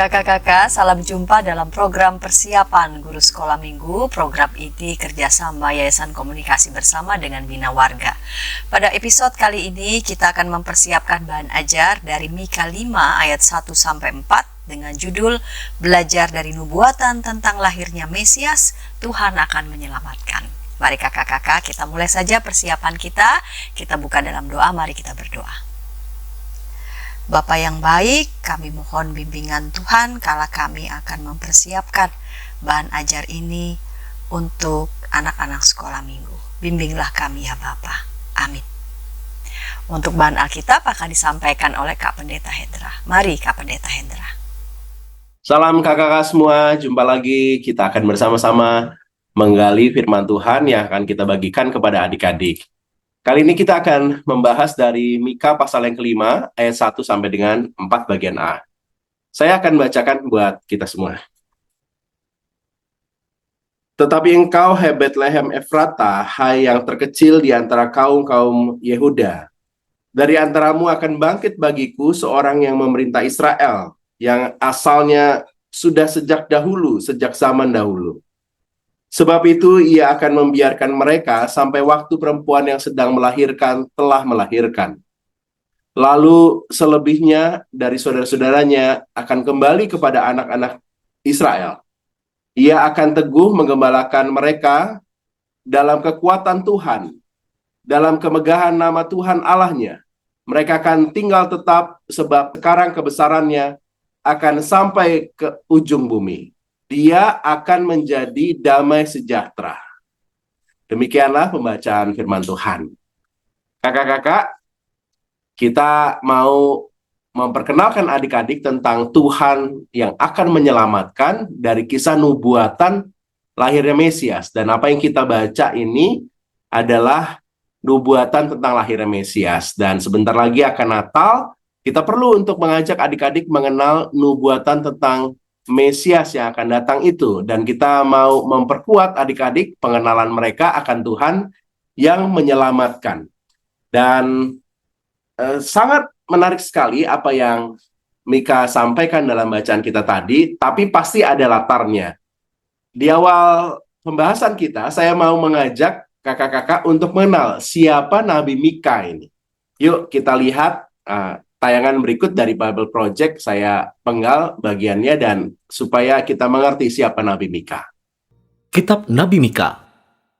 Kakak-kakak, salam jumpa dalam program persiapan Guru Sekolah Minggu. Program ini kerjasama Yayasan Komunikasi Bersama dengan Bina Warga. Pada episode kali ini kita akan mempersiapkan bahan ajar dari Mika 5 ayat 1-4 dengan judul Belajar dari Nubuatan tentang lahirnya Mesias, Tuhan akan menyelamatkan. Mari kakak-kakak, kita mulai saja persiapan kita. Kita buka dalam doa, mari kita berdoa. Bapa yang baik, kami mohon bimbingan Tuhan kala kami akan mempersiapkan bahan ajar ini untuk anak-anak sekolah minggu. Bimbinglah kami ya Bapa. Amin. Untuk bahan Alkitab akan disampaikan oleh Kak Pendeta Hendra. Mari Kak Pendeta Hendra. Salam kakak-kakak semua, jumpa lagi. Kita akan bersama-sama menggali firman Tuhan yang akan kita bagikan kepada adik-adik. Kali ini kita akan membahas dari Mika pasal yang kelima, ayat 1 sampai dengan 4 bagian A. Saya akan bacakan buat kita semua. Tetapi engkau, hai Betlehem Efrata, hai yang terkecil di antara kaum-kaum Yehuda, dari antaramu akan bangkit bagiku seorang yang memerintah Israel, yang asalnya sudah sejak dahulu, sejak zaman dahulu. Sebab itu ia akan membiarkan mereka sampai waktu perempuan yang sedang melahirkan telah melahirkan. Lalu selebihnya dari saudara-saudaranya akan kembali kepada anak-anak Israel. Ia akan teguh menggembalakan mereka dalam kekuatan Tuhan, dalam kemegahan nama Tuhan Allahnya. Mereka akan tinggal tetap sebab sekarang kebesarannya akan sampai ke ujung bumi. Dia akan menjadi damai sejahtera. Demikianlah pembacaan firman Tuhan. Kakak-kakak, kita mau memperkenalkan adik-adik tentang Tuhan yang akan menyelamatkan dari kisah nubuatan lahirnya Mesias. Dan apa yang kita baca ini adalah nubuatan tentang lahirnya Mesias. Dan sebentar lagi akan Natal, kita perlu untuk mengajak adik-adik mengenal nubuatan tentang Mesias yang akan datang itu, dan kita mau memperkuat adik-adik pengenalan mereka akan Tuhan yang menyelamatkan. Dan sangat menarik sekali apa yang Mika sampaikan dalam bacaan kita tadi, tapi pasti ada latarnya. Di awal pembahasan kita, saya mau mengajak kakak-kakak untuk mengenal siapa Nabi Mika ini. Yuk kita lihat tayangan berikut dari Bible Project. Saya penggal bagiannya dan supaya kita mengerti siapa Nabi Mika. Kitab Nabi Mika.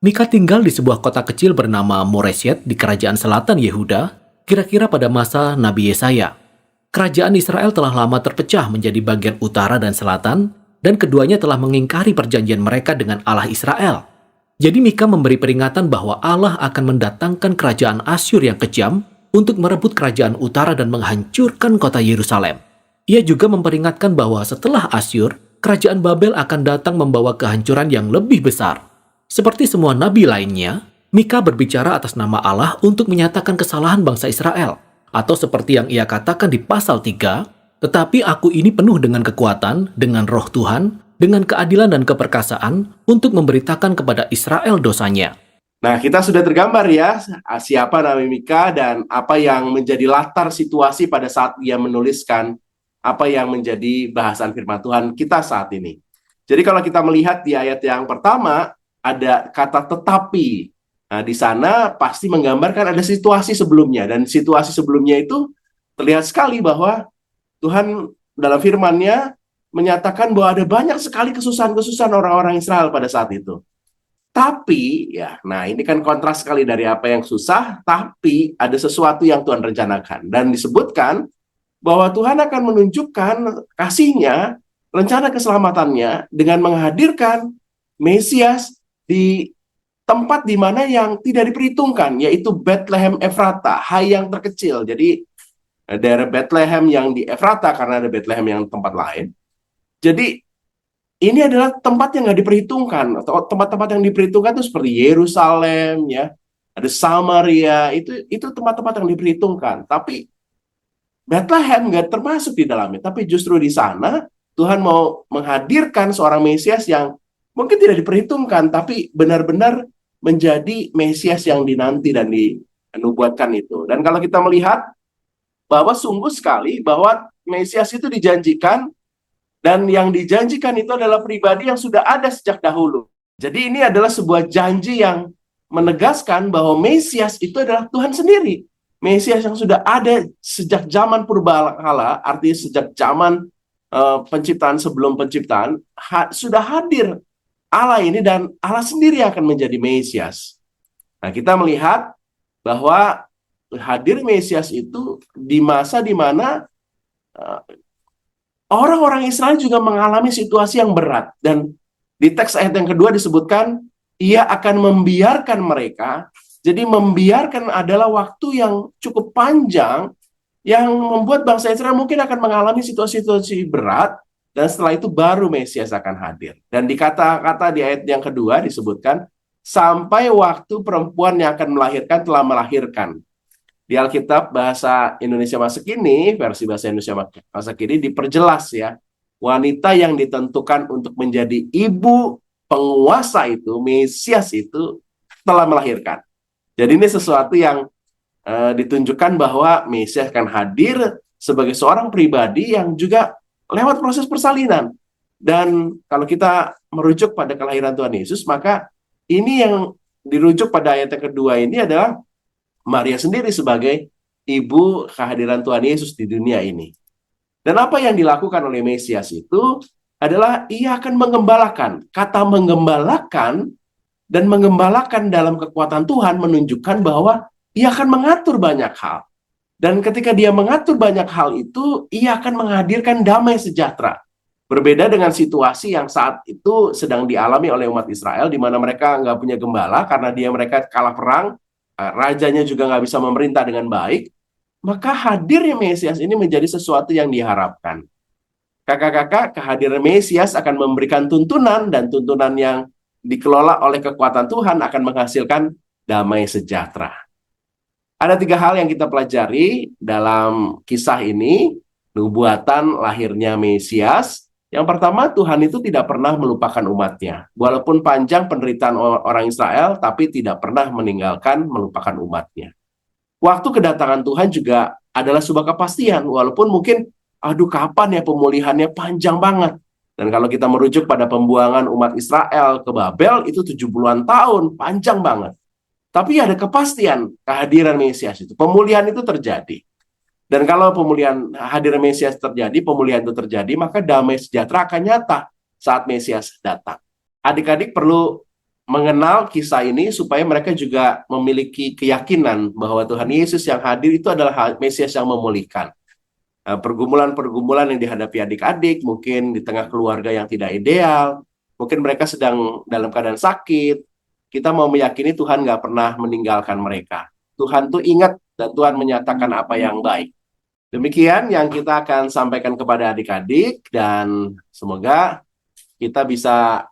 Mika tinggal di sebuah kota kecil bernama Moresyet di kerajaan selatan Yehuda, kira-kira pada masa Nabi Yesaya. Kerajaan Israel telah lama terpecah menjadi bagian utara dan selatan, dan keduanya telah mengingkari perjanjian mereka dengan Allah Israel. Jadi Mika memberi peringatan bahwa Allah akan mendatangkan kerajaan Asyur yang kejam untuk merebut kerajaan utara dan menghancurkan kota Yerusalem. Ia juga memperingatkan bahwa setelah Asyur, kerajaan Babel akan datang membawa kehancuran yang lebih besar. Seperti semua nabi lainnya, Mika berbicara atas nama Allah untuk menyatakan kesalahan bangsa Israel. Atau seperti yang ia katakan di pasal 3, tetapi aku ini penuh dengan kekuatan, dengan roh Tuhan, dengan keadilan dan keperkasaan untuk memberitakan kepada Israel dosanya. Nah, kita sudah tergambar ya, siapa Nabi Mika dan apa yang menjadi latar situasi pada saat ia menuliskan apa yang menjadi bahasan firman Tuhan kita saat ini. Jadi kalau kita melihat di ayat yang pertama, ada kata tetapi. Nah, di sana pasti menggambarkan ada situasi sebelumnya. Dan situasi sebelumnya itu terlihat sekali bahwa Tuhan dalam firman-Nya menyatakan bahwa ada banyak sekali kesusahan-kesusahan orang-orang Israel pada saat itu. Tapi, ya, nah ini kan kontras sekali dari apa yang susah, tapi ada sesuatu yang Tuhan rencanakan. Dan disebutkan bahwa Tuhan akan menunjukkan kasih-Nya, rencana keselamatannya dengan menghadirkan Mesias di tempat di mana yang tidak diperhitungkan, yaitu Betlehem Efrata, hai yang terkecil. Jadi, daerah Betlehem yang di Efrata karena ada Betlehem yang tempat lain. Jadi, ini adalah tempat yang nggak diperhitungkan. Atau tempat-tempat yang diperhitungkan itu seperti Yerusalem, ya, ada Samaria, itu tempat-tempat yang diperhitungkan. Tapi Bethlehem nggak termasuk di dalamnya. Tapi justru di sana Tuhan mau menghadirkan seorang Mesias yang mungkin tidak diperhitungkan, tapi benar-benar menjadi Mesias yang dinanti dan dinubuatkan itu. Dan kalau kita melihat bahwa sungguh sekali bahwa Mesias itu dijanjikan Dan yang dijanjikan itu adalah pribadi yang sudah ada sejak dahulu. Jadi ini adalah sebuah janji yang menegaskan bahwa Mesias itu adalah Tuhan sendiri. Mesias yang sudah ada sejak zaman purbakala, artinya sejak zaman penciptaan sebelum penciptaan, sudah hadir Allah ini, dan Allah sendiri akan menjadi Mesias. Nah, kita melihat bahwa hadir Mesias itu di masa di mana orang-orang Israel juga mengalami situasi yang berat. Dan di teks ayat yang kedua disebutkan, ia akan membiarkan mereka. Jadi membiarkan adalah waktu yang cukup panjang yang membuat bangsa Israel mungkin akan mengalami situasi-situasi berat. Dan setelah itu baru Mesias akan hadir. Dan di kata-kata di ayat yang kedua disebutkan, sampai waktu perempuan yang akan melahirkan telah melahirkan. Di Alkitab bahasa Indonesia masa kini, versi bahasa Indonesia masa kini diperjelas ya, wanita yang ditentukan untuk menjadi ibu penguasa itu, Mesias itu telah melahirkan. Jadi ini sesuatu yang ditunjukkan bahwa Mesias akan hadir sebagai seorang pribadi yang juga lewat proses persalinan. Dan kalau kita merujuk pada kelahiran Tuhan Yesus, maka ini yang dirujuk pada ayat yang kedua ini adalah Maria sendiri sebagai ibu kehadiran Tuhan Yesus di dunia ini. Dan apa yang dilakukan oleh Mesias itu adalah ia akan mengembalakan. Kata mengembalakan dan mengembalakan dalam kekuatan Tuhan menunjukkan bahwa ia akan mengatur banyak hal. Dan ketika dia mengatur banyak hal itu, ia akan menghadirkan damai sejahtera. Berbeda dengan situasi yang saat itu sedang dialami oleh umat Israel, di mana mereka nggak punya gembala karena mereka kalah perang, rajanya juga nggak bisa memerintah dengan baik, maka hadirnya Mesias ini menjadi sesuatu yang diharapkan. Kakak-kakak, kehadiran Mesias akan memberikan tuntunan, dan tuntunan yang dikelola oleh kekuatan Tuhan akan menghasilkan damai sejahtera. Ada 3 hal yang kita pelajari dalam kisah ini, nubuatan lahirnya Mesias. Yang pertama, Tuhan itu tidak pernah melupakan umatnya. Walaupun panjang penderitaan orang Israel, tapi tidak pernah melupakan umatnya. Waktu kedatangan Tuhan juga adalah sebuah kepastian, walaupun mungkin, kapan ya pemulihannya, panjang banget. Dan kalau kita merujuk pada pembuangan umat Israel ke Babel, itu 70-an tahun, panjang banget. Tapi ada kepastian kehadiran Mesias itu, pemulihan itu terjadi. Dan kalau hadir Mesias terjadi, pemulihan itu terjadi, maka damai sejahtera akan nyata saat Mesias datang. Adik-adik perlu mengenal kisah ini supaya mereka juga memiliki keyakinan bahwa Tuhan Yesus yang hadir itu adalah Mesias yang memulihkan. Pergumulan-pergumulan yang dihadapi adik-adik, mungkin di tengah keluarga yang tidak ideal, mungkin mereka sedang dalam keadaan sakit, kita mau meyakini Tuhan nggak pernah meninggalkan mereka. Tuhan tuh ingat dan Tuhan menyatakan apa yang baik. Demikian yang kita akan sampaikan kepada adik-adik, dan semoga kita bisa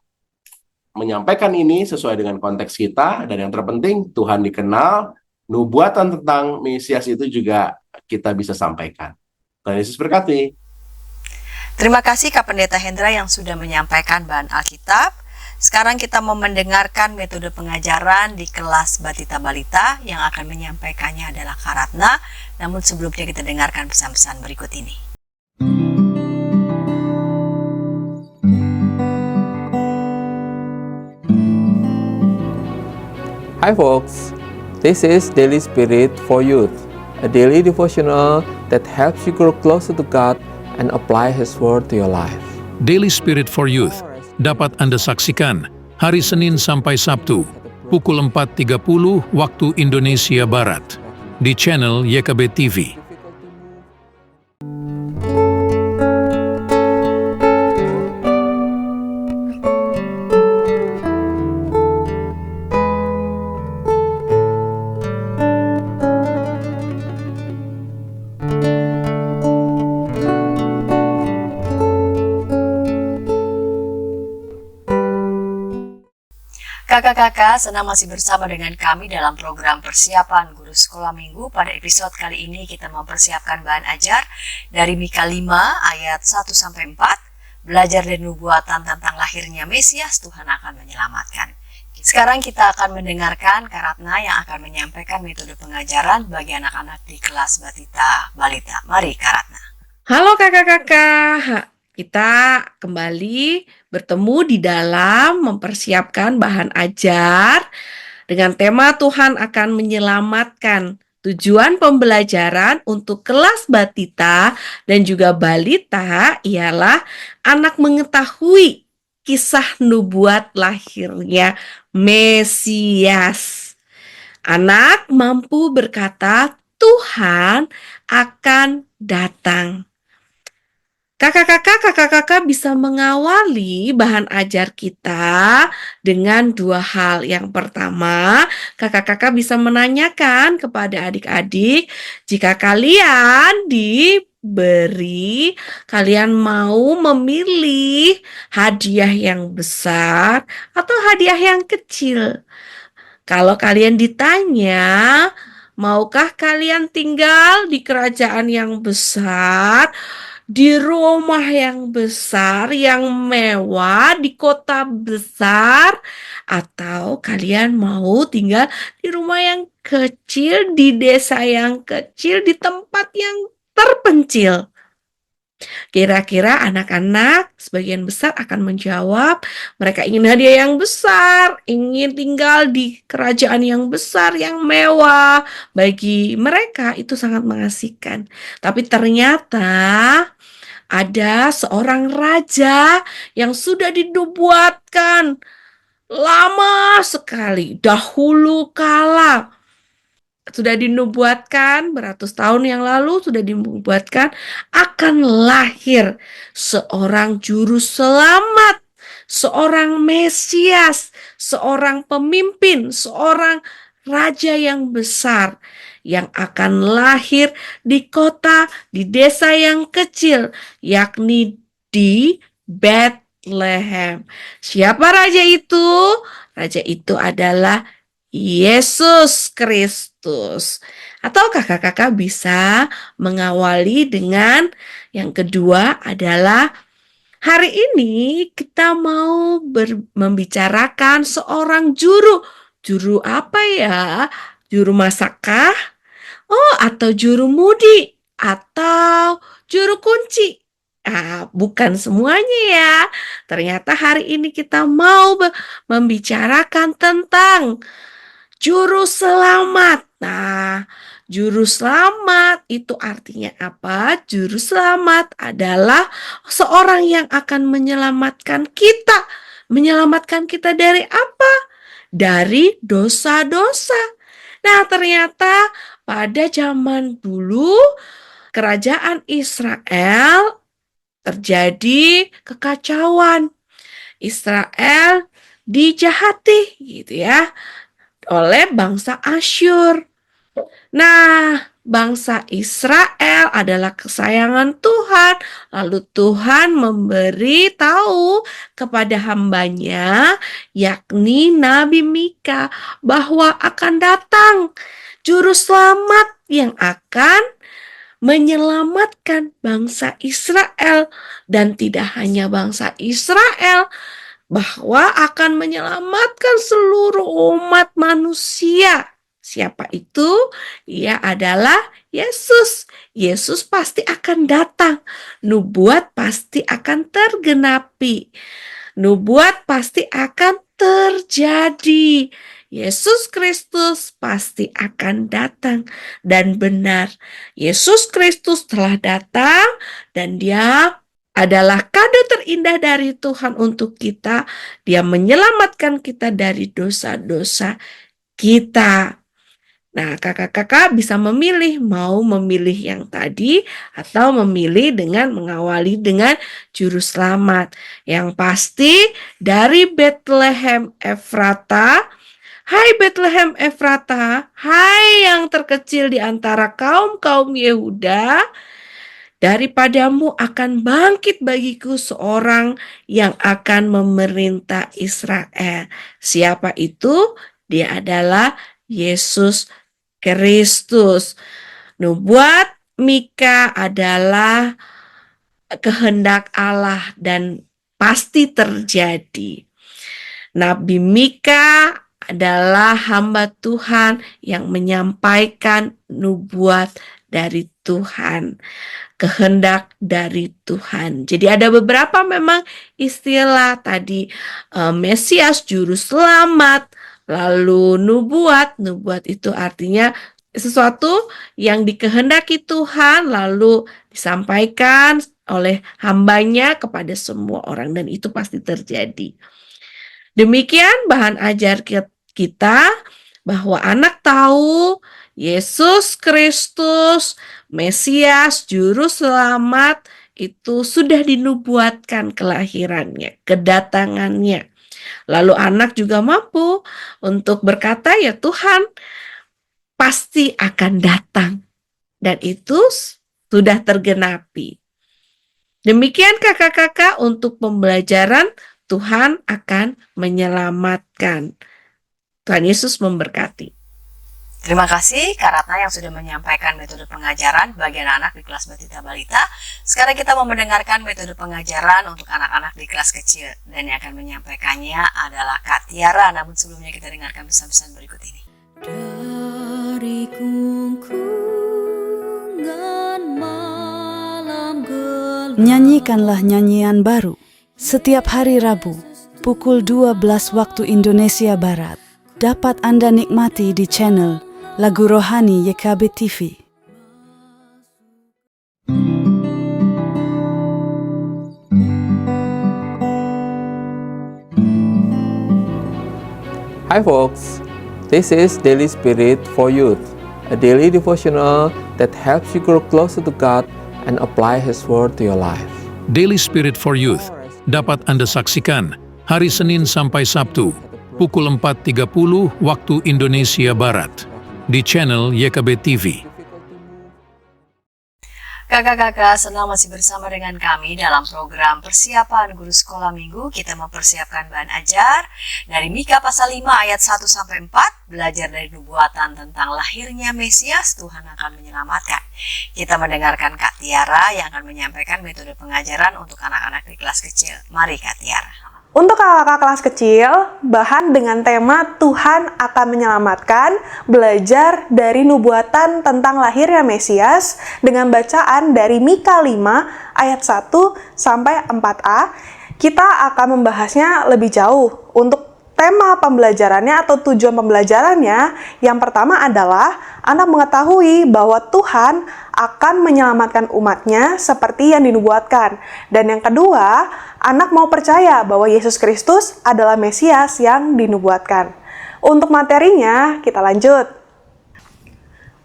menyampaikan ini sesuai dengan konteks kita, dan yang terpenting Tuhan dikenal, nubuatan tentang Mesias itu juga kita bisa sampaikan. Tuhan Yesus berkati. Terima kasih Kak Pendeta Hendra yang sudah menyampaikan bahan Alkitab. Sekarang kita mau mendengarkan metode pengajaran di kelas Batita Balita. Yang akan menyampaikannya adalah Kak Ratna. Namun sebelumnya kita dengarkan pesan-pesan berikut ini. Hi folks, this is Daily Spirit for Youth, a daily devotional that helps you grow closer to God and apply His Word to your life. Daily Spirit for Youth dapat Anda saksikan hari Senin sampai Sabtu pukul 4.30 waktu Indonesia Barat di channel YKB TV. Kakak-kakak, senang masih bersama dengan kami dalam program persiapan guru sekolah minggu. Pada episode kali ini kita mempersiapkan bahan ajar dari Mika 5 ayat 1-4. Belajar dari nubuatan tentang lahirnya Mesias, Tuhan akan menyelamatkan. Sekarang kita akan mendengarkan Kak Ratna yang akan menyampaikan metode pengajaran bagi anak-anak di kelas Batita Balita. Mari Kak Ratna. Halo kakak-kakak. kita kembali bertemu di dalam mempersiapkan bahan ajar dengan tema Tuhan akan menyelamatkan. Tujuan pembelajaran untuk kelas batita dan juga balita ialah anak mengetahui kisah nubuat lahirnya Mesias. Anak mampu berkata, Tuhan akan datang. Kakak-kakak bisa mengawali bahan ajar kita dengan dua hal. Yang pertama, kakak-kakak bisa menanyakan kepada adik-adik, jika kalian diberi, kalian mau memilih hadiah yang besar atau hadiah yang kecil? Kalau kalian ditanya, maukah kalian tinggal di kerajaan yang besar, di rumah yang besar, yang mewah, di kota besar, atau kalian mau tinggal di rumah yang kecil, di desa yang kecil, di tempat yang terpencil? Kira-kira anak-anak sebagian besar akan menjawab, mereka ingin hadiah yang besar, ingin tinggal di kerajaan yang besar, yang mewah. Bagi mereka itu sangat mengasihkan. Tapi ternyata ada seorang raja yang sudah dinubuatkan lama sekali, dahulu kala. Sudah dinubuatkan beratus tahun yang lalu, sudah dinubuatkan akan lahir seorang juru selamat, seorang Mesias, seorang pemimpin, seorang raja yang besar yang akan lahir di kota, di desa yang kecil, yakni di Bethlehem. Siapa raja itu? Raja itu adalah Yesus Kristus. Atau kakak-kakak bisa mengawali dengan yang kedua adalah hari ini kita mau membicarakan seorang juru. Juru apa ya? Juru masakkah? Oh, atau juru mudi? Atau juru kunci? Bukan semuanya ya. Ternyata hari ini kita mau membicarakan tentang juru selamat. Nah, juru selamat itu artinya apa? Juru selamat adalah seorang yang akan menyelamatkan kita. Menyelamatkan kita dari apa? Dari dosa-dosa. Nah, ternyata pada zaman dulu kerajaan Israel terjadi kekacauan. Israel dijahati gitu ya oleh bangsa Asyur. Nah, bangsa Israel adalah kesayangan Tuhan. Lalu Tuhan memberi tahu kepada hambanya, yakni Nabi Mika, bahwa akan datang juru selamat yang akan menyelamatkan bangsa Israel. Dan tidak hanya bangsa Israel, bahwa akan menyelamatkan seluruh umat manusia. Siapa itu? Ia adalah Yesus. Yesus pasti akan datang. Nubuat pasti akan tergenapi. Nubuat pasti akan terjadi. Yesus Kristus pasti akan datang. Dan benar, Yesus Kristus telah datang dan Dia adalah kado terindah dari Tuhan untuk kita. Dia menyelamatkan kita dari dosa-dosa kita. Nah, kakak-kakak bisa memilih, mau memilih yang tadi atau memilih dengan mengawali dengan juru selamat. Yang pasti dari Bethlehem Efrata. Hai Bethlehem Efrata, hai yang terkecil di antara kaum-kaum Yehuda, daripadamu akan bangkit bagiku seorang yang akan memerintah Israel. Siapa itu? Dia adalah Yesus Kristus. Nubuat Mika adalah kehendak Allah dan pasti terjadi. Nabi Mika adalah hamba Tuhan yang menyampaikan nubuat dari Tuhan, kehendak dari Tuhan. Jadi ada beberapa memang istilah tadi, Mesias, juru selamat, lalu nubuat. Nubuat itu artinya sesuatu yang dikehendaki Tuhan lalu disampaikan oleh hambanya kepada semua orang, dan itu pasti terjadi. Demikian bahan ajar kita bahwa anak tahu Yesus Kristus, Mesias, Juru Selamat, itu sudah dinubuatkan kelahirannya, kedatangannya. Lalu anak juga mampu untuk berkata, ya Tuhan pasti akan datang. Dan itu sudah tergenapi. Demikian kakak-kakak untuk pembelajaran Tuhan akan menyelamatkan. Tuhan Yesus memberkati. Terima kasih Kak Ratna yang sudah menyampaikan metode pengajaran bagi anak-anak di kelas Batita Balita. Sekarang kita mau mendengarkan metode pengajaran untuk anak-anak di kelas kecil. Dan yang akan menyampaikannya adalah Kak Tiara. Namun sebelumnya kita dengarkan pesan-pesan berikut ini. Dari kungkungan malam gelap, Nyanyikanlah nyanyian baru setiap hari Rabu pukul 12 waktu Indonesia Barat. Dapat Anda nikmati di channel Lagu Rohani YKB TV. Hi folks, this is Daily Spirit for Youth, a daily devotional that helps you grow closer to God and apply His Word to your life. Daily Spirit for Youth dapat Anda saksikan hari Senin sampai Sabtu pukul 4.30 waktu Indonesia Barat di channel YKB TV. Kakak-kakak, senang masih bersama dengan kami dalam program persiapan guru sekolah minggu. Kita mempersiapkan bahan ajar dari Mika pasal 5 ayat 1-4, belajar dari nubuatan tentang lahirnya Mesias, Tuhan akan menyelamatkan. Kita mendengarkan Kak Tiara yang akan menyampaikan metode pengajaran untuk anak-anak di kelas kecil. Mari Kak Tiara. Untuk kakak-kakak kelas kecil, bahan dengan tema Tuhan akan menyelamatkan, belajar dari nubuatan tentang lahirnya Mesias dengan bacaan dari Mika 5 ayat 1-4a. Kita akan membahasnya lebih jauh. Untuk tema pembelajarannya atau tujuan pembelajarannya, yang pertama adalah anak mengetahui bahwa Tuhan akan menyelamatkan umatnya seperti yang dinubuatkan. Dan yang kedua, anak mau percaya bahwa Yesus Kristus adalah Mesias yang dinubuatkan. Untuk materinya, kita lanjut.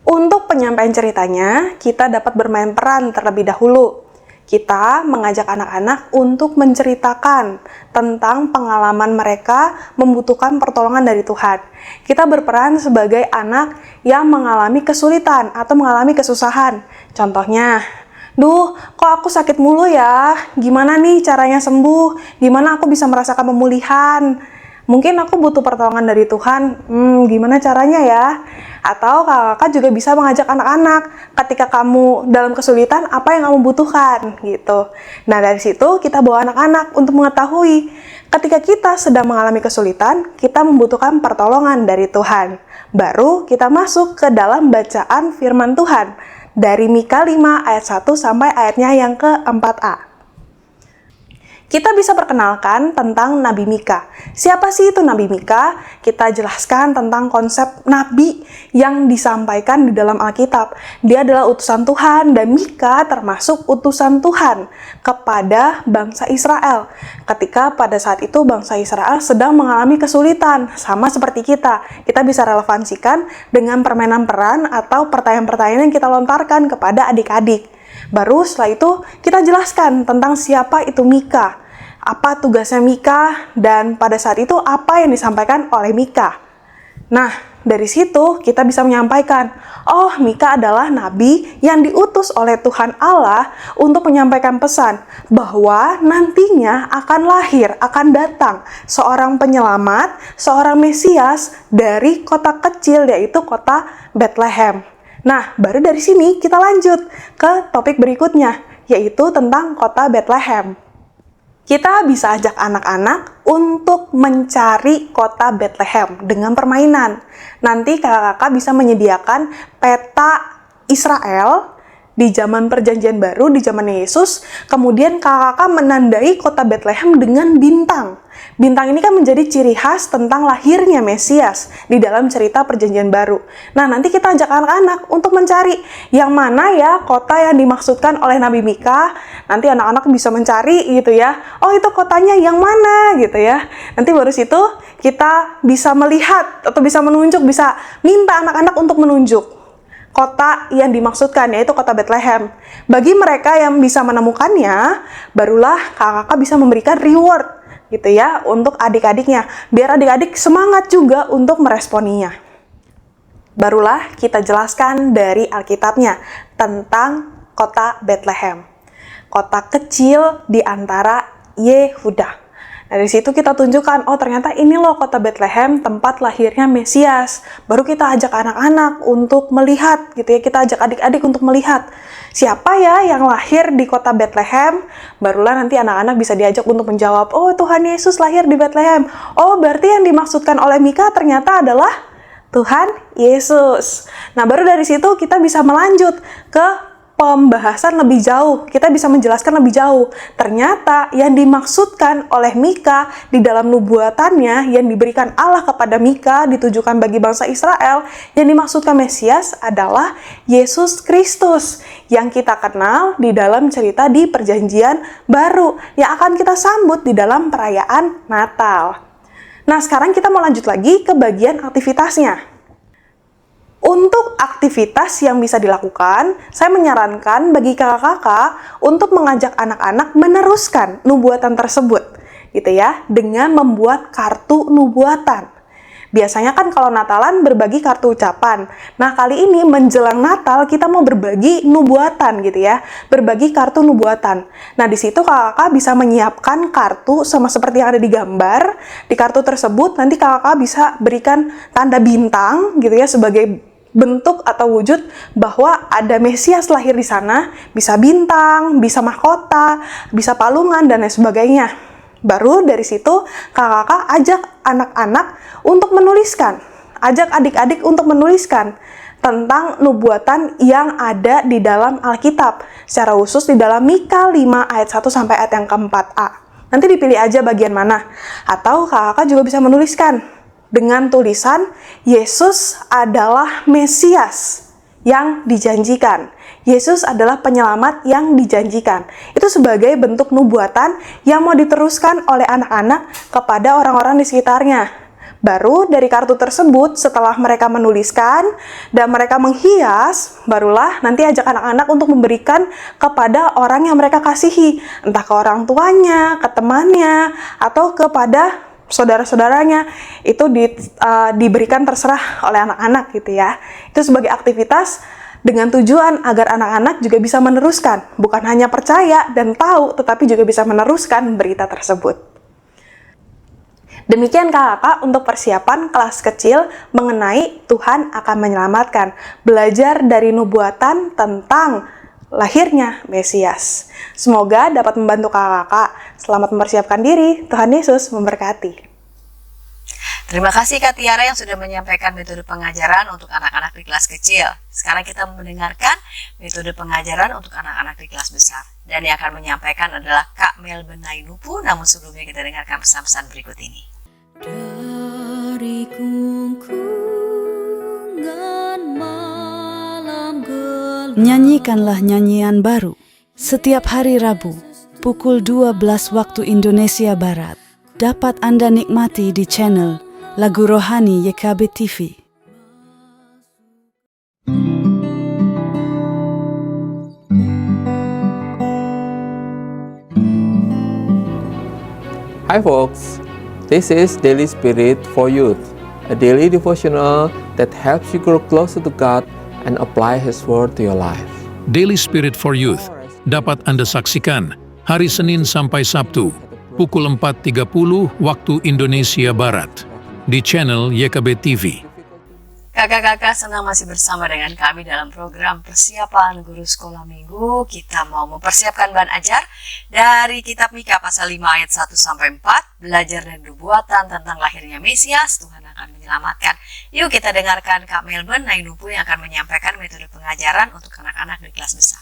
Untuk penyampaian ceritanya, kita dapat bermain peran terlebih dahulu. Kita mengajak anak-anak untuk menceritakan tentang pengalaman mereka membutuhkan pertolongan dari Tuhan. Kita berperan sebagai anak yang mengalami kesulitan atau mengalami kesusahan. Contohnya, duh, kok aku sakit mulu ya? Gimana nih caranya sembuh? Gimana aku bisa merasakan pemulihan? Mungkin aku butuh pertolongan dari Tuhan. Gimana caranya ya? Atau kakak juga bisa mengajak anak-anak, ketika kamu dalam kesulitan, apa yang kamu butuhkan, gitu. Nah, dari situ kita bawa anak-anak untuk mengetahui, ketika kita sedang mengalami kesulitan, kita membutuhkan pertolongan dari Tuhan. Baru kita masuk ke dalam bacaan firman Tuhan, dari Mika 5 ayat 1 sampai ayatnya yang ke-4a. Kita bisa perkenalkan tentang Nabi Mika. Siapa sih itu Nabi Mika? Kita jelaskan tentang konsep Nabi yang disampaikan di dalam Alkitab. Dia adalah utusan Tuhan, dan Mika termasuk utusan Tuhan kepada bangsa Israel. Ketika pada saat itu bangsa Israel sedang mengalami kesulitan, sama seperti kita. Kita bisa relevansikan dengan permainan peran atau pertanyaan-pertanyaan yang kita lontarkan kepada adik-adik. Baru setelah itu kita jelaskan tentang siapa itu Mika, apa tugasnya Mika, dan pada saat itu apa yang disampaikan oleh Mika. Nah, dari situ kita bisa menyampaikan, oh, Mika adalah nabi yang diutus oleh Tuhan Allah untuk menyampaikan pesan bahwa nantinya akan lahir, akan datang seorang penyelamat, seorang Mesias dari kota kecil, yaitu kota Bethlehem. Nah, baru dari sini kita lanjut ke topik berikutnya, yaitu tentang kota Bethlehem. Kita bisa ajak anak-anak untuk mencari kota Bethlehem dengan permainan. Nanti kakak-kakak bisa menyediakan peta Israel di zaman Perjanjian Baru, di zaman Yesus, kemudian kakak-kakak menandai kota Bethlehem dengan bintang. Bintang ini kan menjadi ciri khas tentang lahirnya Mesias di dalam cerita Perjanjian Baru. Nah, nanti kita ajak anak-anak untuk mencari yang mana ya kota yang dimaksudkan oleh Nabi Mika. Nanti anak-anak bisa mencari gitu ya. Oh, itu kotanya yang mana gitu ya. Nanti baru situ kita bisa melihat atau bisa menunjuk, bisa minta anak-anak untuk menunjuk kota yang dimaksudkan, yaitu kota Bethlehem. Bagi mereka yang bisa menemukannya, barulah kakak-kakak bisa memberikan reward gitu ya untuk adik-adiknya, biar adik-adik semangat juga untuk meresponinya. Barulah kita jelaskan dari Alkitabnya tentang kota Bethlehem, kota kecil di antara Yehuda. Dari situ kita tunjukkan, oh ternyata ini loh kota Bethlehem, tempat lahirnya Mesias. Baru kita ajak anak-anak untuk melihat, gitu ya. Kita ajak adik-adik untuk melihat siapa ya yang lahir di kota Bethlehem. Barulah nanti anak-anak bisa diajak untuk menjawab, oh Tuhan Yesus lahir di Bethlehem. Oh berarti yang dimaksudkan oleh Mika ternyata adalah Tuhan Yesus. Nah baru dari situ kita bisa melanjut ke pembahasan lebih jauh, kita bisa menjelaskan lebih jauh. Ternyata yang dimaksudkan oleh Mika di dalam nubuatannya yang diberikan Allah kepada Mika ditujukan bagi bangsa Israel, yang dimaksudkan Mesias adalah Yesus Kristus yang kita kenal di dalam cerita di Perjanjian Baru yang akan kita sambut di dalam perayaan Natal. Nah, sekarang kita mau lanjut lagi ke bagian aktivitasnya. Untuk aktivitas yang bisa dilakukan, saya menyarankan bagi kakak-kakak untuk mengajak anak-anak meneruskan nubuatan tersebut, gitu ya, dengan membuat kartu nubuatan. Biasanya kan kalau Natalan berbagi kartu ucapan. Nah, kali ini menjelang Natal kita mau berbagi nubuatan gitu ya, berbagi kartu nubuatan. Nah, di situ kakak-kakak bisa menyiapkan kartu sama seperti yang ada di gambar. Di kartu tersebut nanti kakak-kakak bisa berikan tanda bintang gitu ya sebagai bentuk atau wujud bahwa ada Mesias lahir di sana, bisa bintang, bisa mahkota, bisa palungan, dan lain sebagainya. Baru dari situ kakak-kakak ajak anak-anak untuk menuliskan, ajak adik-adik untuk menuliskan tentang nubuatan yang ada di dalam Alkitab, secara khusus di dalam Mika 5 ayat 1 sampai ayat yang ke-4a. Nanti dipilih aja bagian mana, atau kakak-kakak juga bisa menuliskan dengan tulisan Yesus adalah Mesias yang dijanjikan. Yesus adalah penyelamat yang dijanjikan. Itu sebagai bentuk nubuatan yang mau diteruskan oleh anak-anak kepada orang-orang di sekitarnya. Baru dari kartu tersebut, setelah mereka menuliskan dan mereka menghias, barulah nanti ajak anak-anak untuk memberikan kepada orang yang mereka kasihi. Entah ke orang tuanya, ke temannya, atau kepada saudara-saudaranya. Itu diberikan terserah oleh anak-anak gitu ya. Itu sebagai aktivitas dengan tujuan agar anak-anak juga bisa meneruskan, bukan hanya percaya dan tahu, tetapi juga bisa meneruskan berita tersebut. Demikian kakak untuk persiapan kelas kecil mengenai Tuhan akan menyelamatkan, belajar dari nubuatan tentang lahirnya Mesias. Semoga dapat membantu kakak-kakak. Selamat mempersiapkan diri. Tuhan Yesus memberkati. Terima kasih Kak Tiara yang sudah menyampaikan metode pengajaran untuk anak-anak di kelas kecil. Sekarang kita mendengarkan metode pengajaran untuk anak-anak di kelas besar. Dan yang akan menyampaikan adalah Kak Mel Benainupu. Namun sebelumnya kita dengarkan pesan-pesan berikut ini. Dari kungkungan malam gelap. Nyanyikanlah nyanyian baru setiap hari Rabu pukul 12 waktu Indonesia Barat. Dapat Anda nikmati di channel Lagu Rohani YKB TV. Hi folks, this is Daily Spirit for Youth, a daily devotional that helps you grow closer to God and apply His Word to your life. Daily Spirit for Youth dapat Anda saksikan hari Senin sampai Sabtu pukul 4.30 waktu Indonesia Barat di channel YKB TV. Kakak-kakak senang masih bersama dengan kami dalam program persiapan guru sekolah minggu. Kita mau mempersiapkan bahan ajar dari kitab Mika pasal 5 ayat 1 sampai 4, belajar dan nubuatan tentang lahirnya Mesias. Tuhan akan menyelamatkan. Yuk kita dengarkan Kak Melbourne Nainupu yang akan menyampaikan metode pengajaran untuk anak-anak di kelas besar.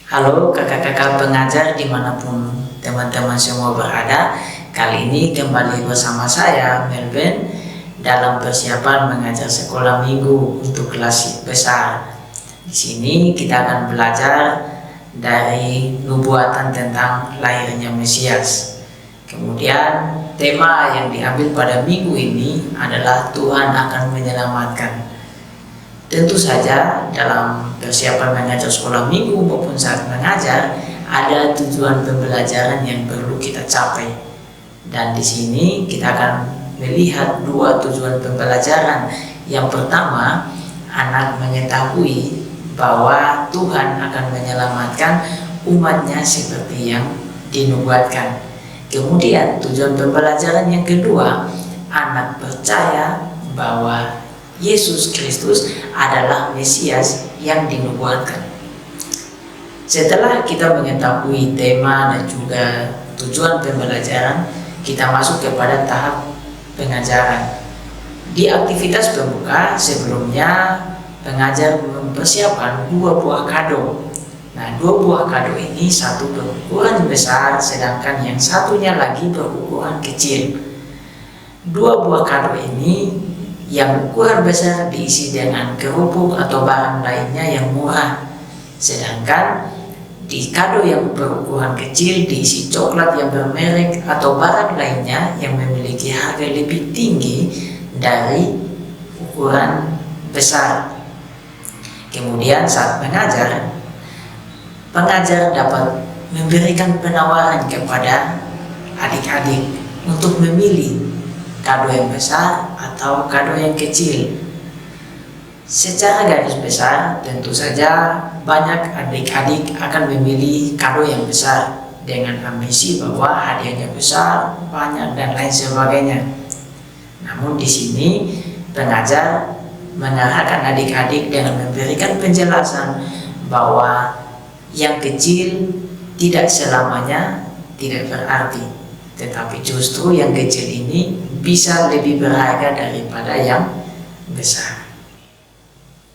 Halo kakak-kakak pengajar dimanapun teman-teman semua berada. Kali ini kembali bersama saya Melbourne dalam persiapan mengajar sekolah minggu untuk kelas besar. Di sini kita akan belajar dari nubuatan tentang lahirnya Mesias. Kemudian tema yang diambil pada minggu ini adalah Tuhan akan menyelamatkan. Tentu saja dalam persiapan mengajar sekolah minggu maupun saat mengajar ada tujuan pembelajaran yang perlu kita capai. Dan di sini kita akan melihat dua tujuan pembelajaran. Yang pertama, anak mengetahui bahwa Tuhan akan menyelamatkan umatnya seperti yang dinubuatkan. Kemudian tujuan pembelajaran yang kedua, anak percaya bahwa Yesus Kristus adalah Mesias yang dinubuatkan. Setelah kita mengetahui tema dan juga tujuan pembelajaran, kita masuk kepada tahap pengajaran. Di aktivitas pembuka sebelumnya, pengajar mempersiapkan 2 buah kado. Nah, 2 buah kado ini satu berukuran besar, sedangkan yang satunya lagi berukuran kecil. 2 buah kado ini yang ukuran besar diisi dengan kerupuk atau barang lainnya yang murah, sedangkan di kado yang berukuran kecil diisi coklat yang bermerek atau barang lainnya yang memiliki harga lebih tinggi dari ukuran besar. Kemudian saat mengajar, pengajar dapat memberikan penawaran kepada adik-adik untuk memilih kado yang besar atau kado yang kecil. Secara garis besar, tentu saja banyak adik-adik akan memilih kado yang besar dengan ambisi bahwa hadiahnya besar, banyak dan lain sebagainya. Namun di sini pengajar mengarahkan adik-adik dengan memberikan penjelasan bahwa yang kecil tidak selamanya tidak berarti, tetapi justru yang kecil ini bisa lebih berharga daripada yang besar.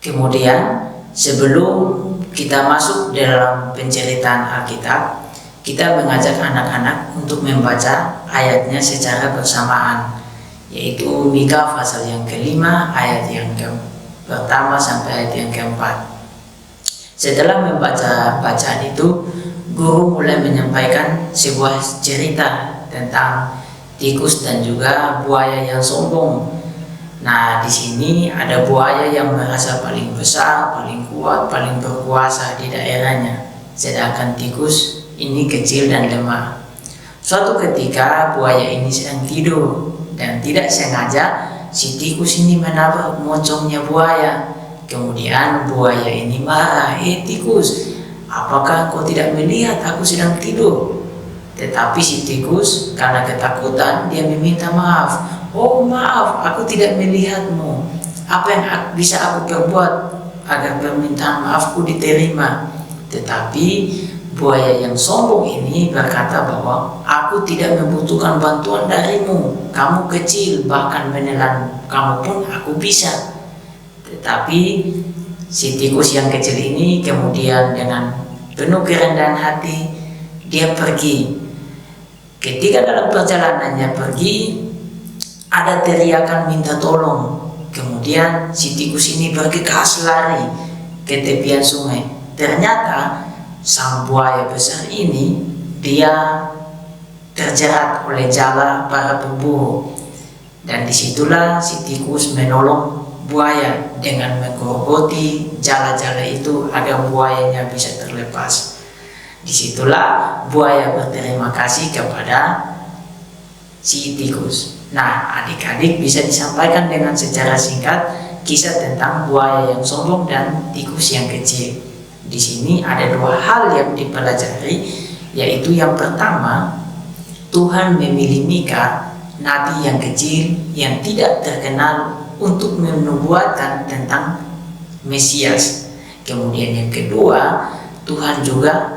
Kemudian sebelum kita masuk dalam penceritaan Alkitab, kita mengajak anak-anak untuk membaca ayatnya secara bersamaan, yaitu Mika pasal yang kelima ayat yang pertama sampai ayat yang keempat. Setelah membaca bacaan itu, guru mulai menyampaikan sebuah cerita tentang tikus dan juga buaya yang sombong. Nah, di sini ada buaya yang merasa paling besar, paling kuat, paling berkuasa di daerahnya, sedangkan tikus ini kecil dan lemah. Suatu ketika buaya ini sedang tidur dan tidak sengaja si tikus ini menabrak mocongnya buaya. Kemudian buaya ini marah, tikus, apakah kau tidak melihat aku sedang tidur?" Tetapi si tikus karena ketakutan dia meminta maaf. "Oh maaf, aku tidak melihatmu. Apa yang bisa aku perbuat agar permintaan maafku diterima?" Tetapi buaya yang sombong ini berkata bahwa, "Aku tidak membutuhkan bantuan darimu. Kamu kecil, bahkan menelan kamu pun aku bisa." Tetapi si tikus yang kecil ini kemudian dengan penuh kerendahan hati dia pergi. Ketika dalam perjalanannya pergi, ada teriakan minta tolong. Kemudian si tikus ini bergegas lari ke tepian sungai. Ternyata sang buaya besar ini dia terjerat oleh jala para pemburu. Dan disitulah si tikus menolong buaya dengan menggerogoti jala-jala itu agar buayanya bisa terlepas. Disitulah buaya berterima kasih kepada si tikus. Nah, adik-adik bisa disampaikan dengan secara singkat kisah tentang buaya yang sombong dan tikus yang kecil. Di sini ada 2 hal yang dipelajari, yaitu yang pertama, Tuhan memilih Mika, nabi yang kecil yang tidak terkenal, untuk menubuatkan tentang Mesias. Kemudian yang kedua, Tuhan juga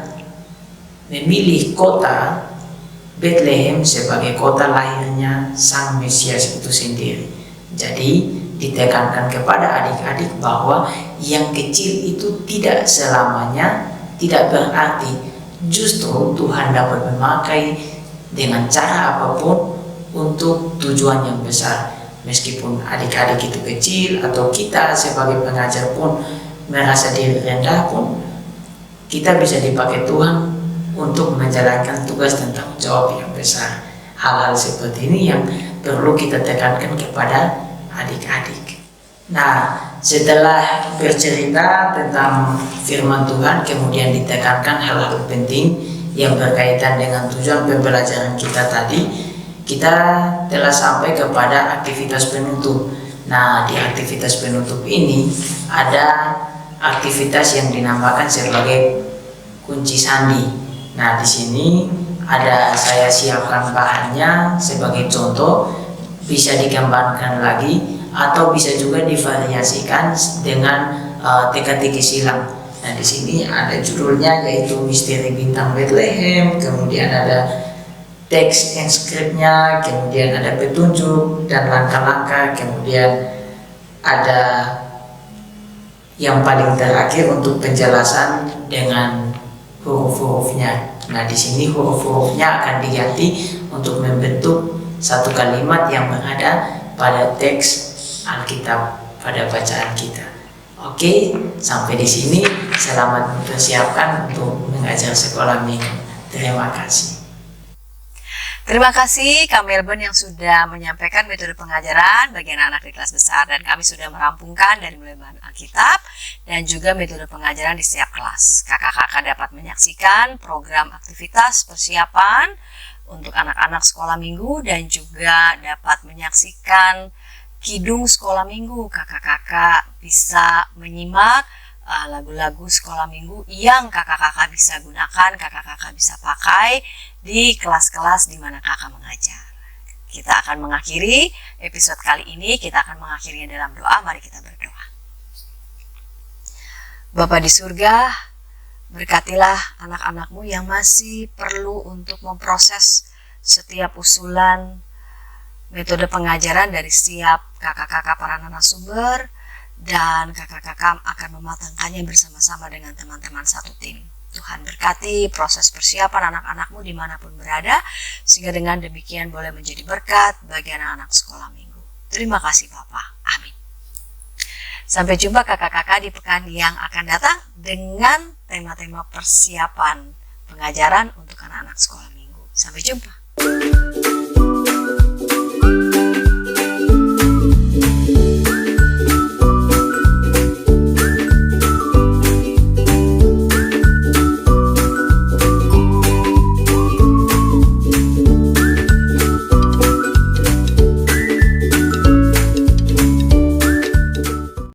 memilih kota Bethlehem sebagai kota lahirnya Sang Mesias itu sendiri. Jadi ditekankan kepada adik-adik bahwa yang kecil itu tidak selamanya tidak berarti. Justru Tuhan dapat memakai dengan cara apapun untuk tujuan yang besar. Meskipun adik-adik itu kecil atau kita sebagai pengajar pun merasa diri rendah pun, kita bisa dipakai Tuhan untuk menjalankan tugas dan tanggung jawab yang besar. Hal-hal seperti ini yang perlu kita tekankan kepada adik-adik. Nah, setelah bercerita tentang firman Tuhan, kemudian ditekankan hal-hal penting yang berkaitan dengan tujuan pembelajaran kita tadi, kita telah sampai kepada aktivitas penutup. Nah, di aktivitas penutup ini ada aktivitas yang dinamakan sebagai kunci sandi. Nah, di sini ada saya siapkan bahannya sebagai contoh, bisa digambarkan lagi atau bisa juga divariasikan dengan teka-teki silang. Nah, di sini ada judulnya yaitu Misteri Bintang Bethlehem, kemudian ada teks inskripnya, kemudian ada petunjuk dan langkah-langkah, kemudian ada yang paling terakhir untuk penjelasan dengan huruf-hurufnya. Nah, di sini huruf-hurufnya akan diganti untuk membentuk satu kalimat yang berada pada teks Alkitab pada bacaan kita. Oke, sampai di sini selamat mempersiapkan untuk mengajar sekolah minggu. Terima kasih. Terima kasih Kak Melbourne yang sudah menyampaikan metode pengajaran bagi anak-anak di kelas besar, dan kami sudah merampungkan dari mulai bahan Alkitab dan juga metode pengajaran di setiap kelas. Kakak-kakak dapat menyaksikan program aktivitas persiapan untuk anak-anak sekolah minggu dan juga dapat menyaksikan kidung sekolah minggu. Kakak-kakak bisa menyimak lagu-lagu sekolah minggu yang kakak-kakak bisa gunakan, kakak-kakak bisa pakai di kelas-kelas di mana kakak mengajar. Kita akan mengakhiri episode kali ini, kita akan mengakhirinya dalam doa. Mari kita berdoa. Bapa di surga, berkatilah anak-anakmu yang masih perlu untuk memproses setiap usulan metode pengajaran dari setiap kakak-kakak para narasumber, dan kakak-kakak akan mematangkannya bersama-sama dengan teman-teman satu tim. Tuhan berkati proses persiapan anak-anakmu dimanapun berada, sehingga dengan demikian boleh menjadi berkat bagi anak-anak sekolah minggu. Terima kasih Bapak. Amin. Sampai jumpa kakak-kakak di pekan yang akan datang dengan tema-tema persiapan pengajaran untuk anak-anak sekolah minggu. Sampai jumpa.